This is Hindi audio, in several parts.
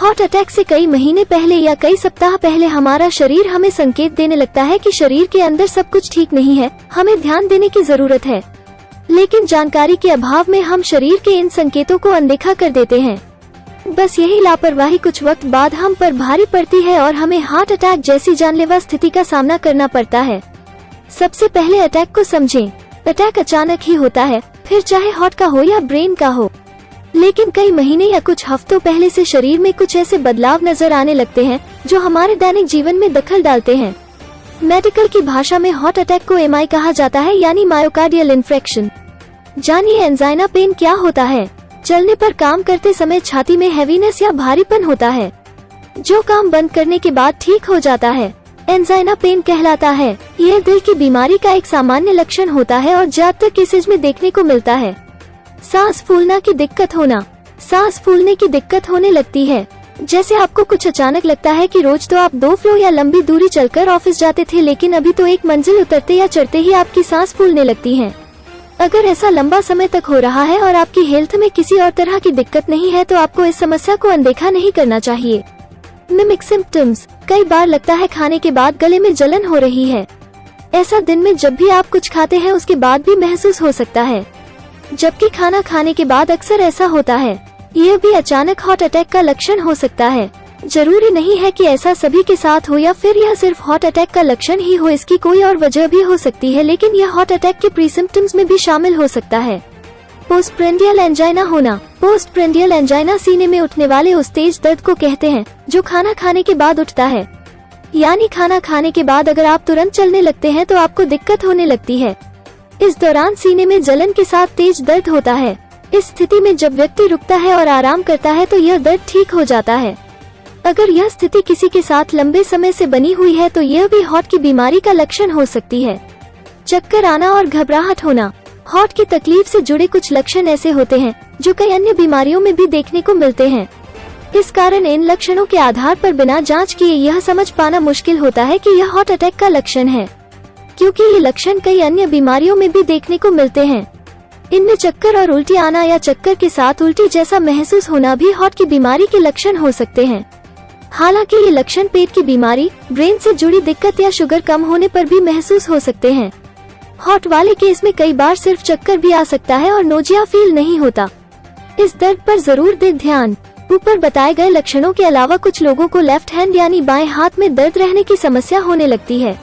हार्ट अटैक से कई महीने पहले या कई सप्ताह पहले हमारा शरीर हमें संकेत देने लगता है कि शरीर के अंदर सब कुछ ठीक नहीं है, हमें ध्यान देने की जरूरत है। लेकिन जानकारी के अभाव में हम शरीर के इन संकेतों को अनदेखा कर देते हैं। बस यही लापरवाही कुछ वक्त बाद हम पर भारी पड़ती है और हमें हार्ट अटैक जैसी जानलेवा स्थिति का सामना करना पड़ता है। सबसे पहले अटैक को समझें। अटैक अचानक ही होता है, फिर चाहे हार्ट का हो या ब्रेन का हो। लेकिन कई महीने या कुछ हफ्तों पहले से शरीर में कुछ ऐसे बदलाव नजर आने लगते हैं जो हमारे दैनिक जीवन में दखल डालते हैं। मेडिकल की भाषा में हार्ट अटैक को एमआई कहा जाता है, यानी मायोकार्डियल इन्फेक्शन। जानिए एंजाइना पेन क्या होता है। चलने पर काम करते समय छाती में हैवीनेस या भारीपन होता है, जो काम बंद करने के बाद ठीक हो जाता है, एंजाइना पेन कहलाता है। यह दिल की बीमारी का एक सामान्य लक्षण होता है और ज्यादातर केसेज में देखने को मिलता है। सांस फूलना की दिक्कत होना। सांस फूलने की दिक्कत होने लगती है जैसे आपको कुछ अचानक लगता है कि रोज तो आप 2 फ्लोर या लंबी दूरी चलकर ऑफिस जाते थे, लेकिन अभी तो एक मंजिल उतरते या चढ़ते ही आपकी सांस फूलने लगती है। अगर ऐसा लंबा समय तक हो रहा है और आपकी हेल्थ में किसी और तरह की दिक्कत नहीं है तो आपको इस समस्या को अनदेखा नहीं करना चाहिए। Mimic symptoms. कई बार लगता है खाने के बाद गले में जलन हो रही है। ऐसा दिन में जब भी आप कुछ खाते हैं उसके बाद भी महसूस हो सकता है, जबकि खाना खाने के बाद अक्सर ऐसा होता है। यह भी अचानक हार्ट अटैक का लक्षण हो सकता है। जरूरी नहीं है कि ऐसा सभी के साथ हो या फिर यह सिर्फ हार्ट अटैक का लक्षण ही हो, इसकी कोई और वजह भी हो सकती है, लेकिन यह हार्ट अटैक के प्री सिम्पटम्स में भी शामिल हो सकता है। पोस्टप्रेंडियल एंजाइना होना। पोस्टप्रेंडियल एंजाइना सीने में उठने वाले उस तेज दर्द को कहते हैं जो खाना खाने के बाद उठता है। यानी खाना खाने के बाद अगर आप तुरंत चलने लगते हैं तो आपको दिक्कत होने लगती है। इस दौरान सीने में जलन के साथ तेज दर्द होता है। इस स्थिति में जब व्यक्ति रुकता है और आराम करता है तो यह दर्द ठीक हो जाता है। अगर यह स्थिति किसी के साथ लंबे समय से बनी हुई है तो यह भी हार्ट की बीमारी का लक्षण हो सकती है। चक्कर आना और घबराहट होना। हार्ट की तकलीफ से जुड़े कुछ लक्षण ऐसे होते हैं जो कई अन्य बीमारियों में भी देखने को मिलते हैं। इस कारण इन लक्षणों के आधार पर बिना जांच किए यह समझ पाना मुश्किल होता है कि यह हार्ट अटैक का लक्षण है, क्योंकि ये लक्षण कई अन्य बीमारियों में भी देखने को मिलते हैं। इनमें चक्कर और उल्टी आना या चक्कर के साथ उल्टी जैसा महसूस होना भी हार्ट की बीमारी के लक्षण हो सकते हैं। हालांकि ये लक्षण पेट की बीमारी, ब्रेन से जुड़ी दिक्कत या शुगर कम होने पर भी महसूस हो सकते हैं। हार्ट वाले केस में कई बार सिर्फ चक्कर भी आ सकता है और नोजिया फील नहीं होता। इस दर्द पर जरूर दें ध्यान। ऊपर बताए गए लक्षणों के अलावा कुछ लोगों को लेफ्ट हैंड यानी बाएं हाथ में दर्द रहने की समस्या होने लगती है।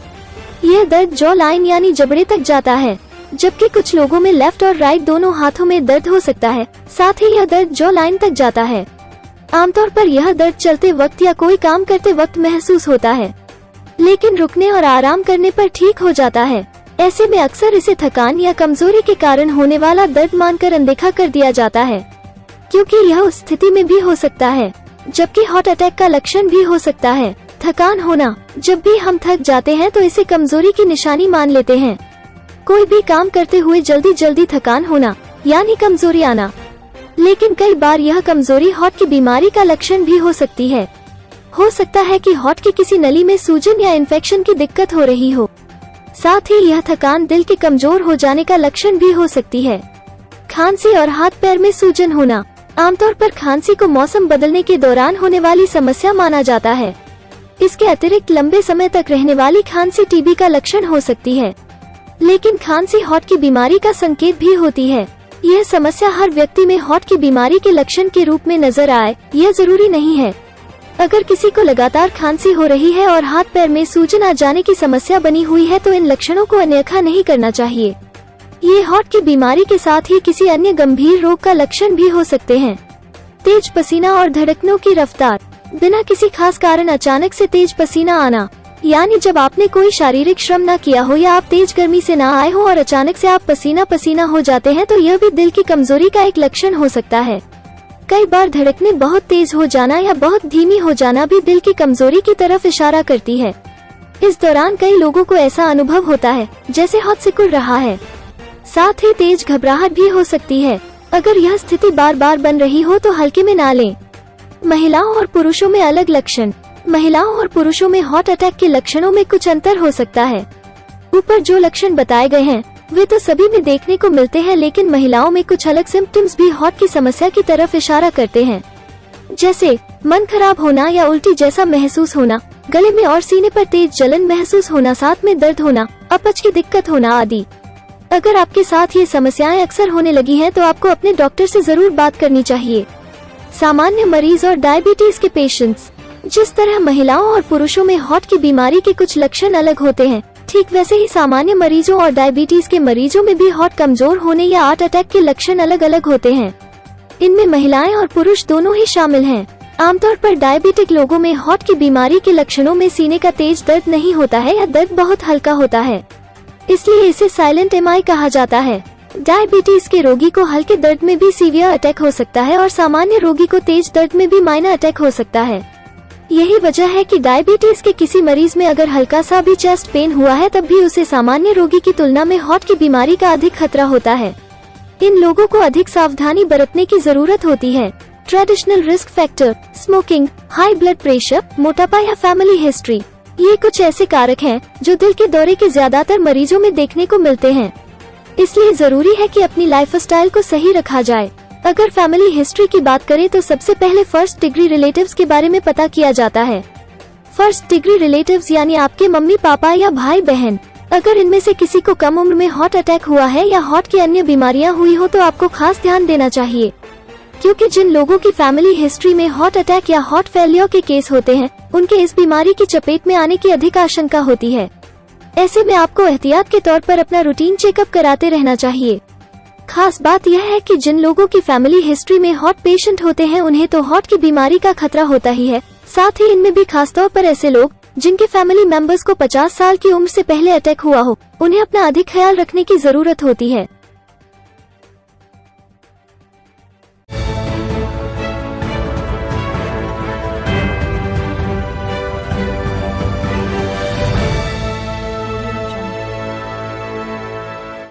यह दर्द जॉ लाइन यानी जबड़े तक जाता है, जबकि कुछ लोगों में लेफ्ट और राइट दोनों हाथों में दर्द हो सकता है। साथ ही यह दर्द जॉ लाइन तक जाता है। आमतौर पर यह दर्द चलते वक्त या कोई काम करते वक्त महसूस होता है, लेकिन रुकने और आराम करने पर ठीक हो जाता है। ऐसे में अक्सर इसे थकान या कमजोरी के कारण होने वाला दर्द मानकर अनदेखा कर दिया जाता है, क्योंकि यह उस स्थिति में भी हो सकता है। जबकि हार्ट अटैक का लक्षण भी हो सकता है थकान होना। जब भी हम थक जाते हैं तो इसे कमजोरी की निशानी मान लेते हैं। कोई भी काम करते हुए जल्दी जल्दी थकान होना यानी कमजोरी आना, लेकिन कई बार यह कमजोरी हार्ट की बीमारी का लक्षण भी हो सकती है। हो सकता है कि हार्ट की किसी नली में सूजन या इन्फेक्शन की दिक्कत हो रही हो। साथ ही यह थकान दिल के कमजोर हो जाने का लक्षण भी हो सकती है। खांसी और हाथ पैर में सूजन होना। आमतौर पर खांसी को मौसम बदलने के दौरान होने वाली समस्या माना जाता है। इसके अतिरिक्त लंबे समय तक रहने वाली खांसी टीबी का लक्षण हो सकती है, लेकिन खांसी हार्ट की बीमारी का संकेत भी होती है। यह समस्या हर व्यक्ति में हार्ट की बीमारी के लक्षण के रूप में नजर आए, यह जरूरी नहीं है। अगर किसी को लगातार खांसी हो रही है और हाथ पैर में सूजन आ जाने की समस्या बनी हुई है तो इन लक्षणों को अनदेखा नहीं करना चाहिए। ये हार्ट की बीमारी के साथ ही किसी अन्य गंभीर रोग का लक्षण भी हो सकते हैं। तेज पसीना और धड़कनों की रफ्तार। बिना किसी खास कारण अचानक से तेज पसीना आना, यानी जब आपने कोई शारीरिक श्रम न किया हो या आप तेज गर्मी से ना आए हो और अचानक से आप पसीना पसीना हो जाते हैं तो यह भी दिल की कमजोरी का एक लक्षण हो सकता है। कई बार धड़कनें बहुत तेज हो जाना या बहुत धीमी हो जाना भी दिल की कमजोरी की तरफ इशारा करती है। इस दौरान कई लोगों को ऐसा अनुभव होता है जैसे हाथ सिकुड़ रहा है। साथ ही तेज घबराहट भी हो सकती है। अगर यह स्थिति बार बार बन रही हो तो हल्के में ना लें। महिलाओं और पुरुषों में अलग लक्षण। महिलाओं और पुरुषों में हार्ट अटैक के लक्षणों में कुछ अंतर हो सकता है। ऊपर जो लक्षण बताए गए हैं वे तो सभी में देखने को मिलते हैं, लेकिन महिलाओं में कुछ अलग सिम्टम्स भी हार्ट की समस्या की तरफ इशारा करते हैं। जैसे मन खराब होना या उल्टी जैसा महसूस होना, गले में और सीने पर तेज जलन महसूस होना, साथ में दर्द होना, अपच की दिक्कत होना आदि। अगर आपके साथ ये समस्याएं अक्सर होने लगी हैं तो आपको अपने डॉक्टर से जरूर बात करनी चाहिए। सामान्य मरीज और डायबिटीज के पेशेंट्स। जिस तरह महिलाओं और पुरुषों में हार्ट की बीमारी के कुछ लक्षण अलग होते हैं, ठीक वैसे ही सामान्य मरीजों और डायबिटीज के मरीजों में भी हार्ट कमजोर होने या हार्ट अटैक के लक्षण अलग अलग होते हैं। इनमें महिलाएं और पुरुष दोनों ही शामिल हैं। आमतौर पर डायबिटिक लोगों में हार्ट की बीमारी के लक्षणों में सीने का तेज दर्द नहीं होता है या दर्द बहुत हल्का होता है, इसलिए इसे साइलेंट एमआई कहा जाता है। डायबिटीज के रोगी को हल्के दर्द में भी सीवियर अटैक हो सकता है और सामान्य रोगी को तेज दर्द में भी माइनर अटैक हो सकता है। यही वजह है कि डायबिटीज के किसी मरीज में अगर हल्का सा भी चेस्ट पेन हुआ है तब भी उसे सामान्य रोगी की तुलना में हार्ट की बीमारी का अधिक खतरा होता है। इन लोगों को अधिक सावधानी बरतने की जरूरत होती है। Traditional risk factor, smoking, high blood pressure, मोटापा या फैमिली हिस्ट्री, ये कुछ ऐसे कारक हैं जो दिल के दौरे के ज्यादातर मरीजों में देखने को मिलते हैं। इसलिए जरूरी है कि अपनी लाइफस्टाइल को सही रखा जाए। अगर फैमिली हिस्ट्री की बात करें तो सबसे पहले फर्स्ट डिग्री रिलेटिव्स के बारे में पता किया जाता है। फर्स्ट डिग्री रिलेटिव्स यानी आपके मम्मी पापा या भाई बहन। अगर इनमें से किसी को कम उम्र में हार्ट अटैक हुआ है या हार्ट की अन्य बीमारियां हुई हो तो आपको खास ध्यान देना चाहिए, क्योंकि जिन लोगों की फैमिली हिस्ट्री में हार्ट अटैक या हार्ट फेलियर के केस होते हैं उनके इस बीमारी की चपेट में आने की अधिक आशंका होती है। ऐसे में आपको एहतियात के तौर पर अपना रूटीन चेकअप कराते रहना चाहिए। खास बात यह है कि जिन लोगों की फैमिली हिस्ट्री में हार्ट पेशेंट होते हैं उन्हें तो हार्ट की बीमारी का खतरा होता ही है, साथ ही इनमें भी खासतौर पर ऐसे लोग जिनके फैमिली मेंबर्स को 50 साल की उम्र से पहले अटैक हुआ हो, उन्हें अपना अधिक ख्याल रखने की जरूरत होती है।